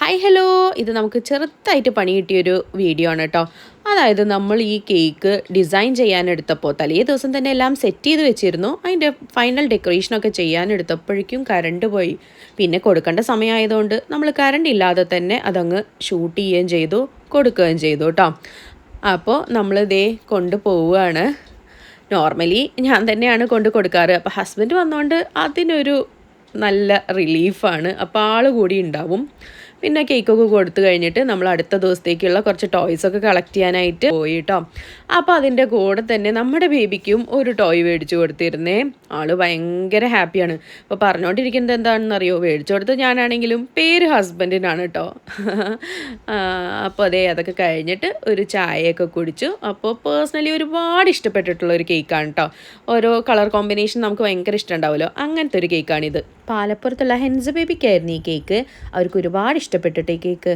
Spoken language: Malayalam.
ഹായ് ഹലോ, ഇത് നമുക്ക് ചെറുതായിട്ട് പണി കിട്ടിയൊരു വീഡിയോ ആണ് കേട്ടോ. അതായത് നമ്മൾ ഈ കേക്ക് ഡിസൈൻ ചെയ്യാനെടുത്തപ്പോൾ തലേ ദിവസം തന്നെ എല്ലാം സെറ്റ് ചെയ്ത് വെച്ചിരുന്നു. അതിൻ്റെ ഫൈനൽ ഡെക്കറേഷനൊക്കെ ചെയ്യാനെടുത്തപ്പോഴേക്കും കറണ്ട് പോയി. പിന്നെ കൊടുക്കേണ്ട സമയമായതുകൊണ്ട് നമ്മൾ കറണ്ട് ഇല്ലാതെ തന്നെ അതങ്ങ് ഷൂട്ട് ചെയ്യുകയും ചെയ്തു, കൊടുക്കുകയും ചെയ്തു കേട്ടോ. അപ്പോൾ നമ്മൾ ഇതേ കൊണ്ടുപോവുകയാണ്. നോർമലി ഞാൻ തന്നെയാണ് കൊണ്ട് കൊടുക്കാറ്. അപ്പോൾ ഹസ്ബൻഡ് വന്നുകൊണ്ട് അതിനൊരു നല്ല റിലീഫാണ്. അപ്പോൾ ആൾ കൂടി ഉണ്ടാവും. പിന്നെ കേക്കൊക്കെ കൊടുത്തു കഴിഞ്ഞിട്ട് നമ്മൾ അടുത്ത ദിവസത്തേക്കുള്ള കുറച്ച് ടോയ്സൊക്കെ കളക്ട് ചെയ്യാനായിട്ട് പോയി കേട്ടോ. അപ്പോൾ അതിൻ്റെ കൂടെ തന്നെ നമ്മുടെ ബേബിക്കും ഒരു ടോയ് മേടിച്ചു കൊടുത്തിരുന്നേ. ആൾ ഭയങ്കര ഹാപ്പിയാണ്. അപ്പോൾ പറഞ്ഞുകൊണ്ടിരിക്കുന്നത് എന്താണെന്നറിയോ, മേടിച്ചു കൊടുത്ത് ഞാനാണെങ്കിലും പേര് ഹസ്ബൻഡിനാണ് കേട്ടോ. അപ്പോൾ അതൊക്കെ കഴിഞ്ഞിട്ട് ഒരു ചായയൊക്കെ കുടിച്ചു. അപ്പോൾ പേഴ്സണലി ഒരുപാട് ഇഷ്ടപ്പെട്ടിട്ടുള്ള ഒരു കേക്കാണ് കേട്ടോ. ഓരോ കളർ കോമ്പിനേഷൻ നമുക്ക് ഭയങ്കര ഇഷ്ടമുണ്ടാവുമല്ലോ, അങ്ങനത്തെ ഒരു കേക്കാണിത്. പാലപ്പുറത്തുള്ള ഹെൻസ് ബേബിക്കായിരുന്നു ഈ കേക്ക്. അവർക്ക് ഒരുപാട് ഇഷ്ടപ്പെട്ടിട്ട് ഈ കേക്ക്.